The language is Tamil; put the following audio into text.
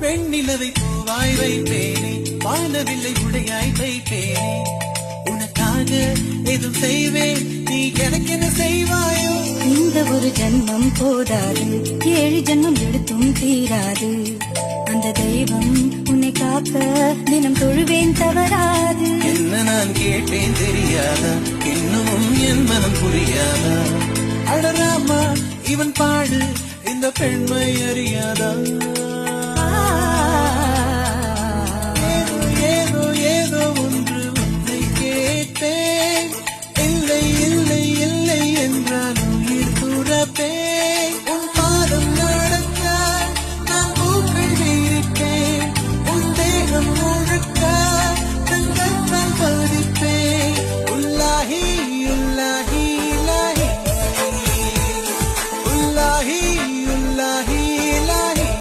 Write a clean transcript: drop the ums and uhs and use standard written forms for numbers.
பெண்ணிலவை பூவாய் வைத்தேனே வானவில்லை உடையாய் வைத்தேனே உனக்காக எதுவும் செய்வேன் நீ எனக்கென செய்வாயோ இந்த ஒரு ஜென்மம் போதாது 7 ஜென்மம் எடுத்தும் தீராது அந்த தெய்வம் உன்னை காக்க தினம் தொழுவேன் தவறாது என்ன நான் கேட்டேன் தெரியாதா இன்னமும் என் மனம் புரியாதா அடராமா இவன் பாடு இந்த பெண்மை அறியாதா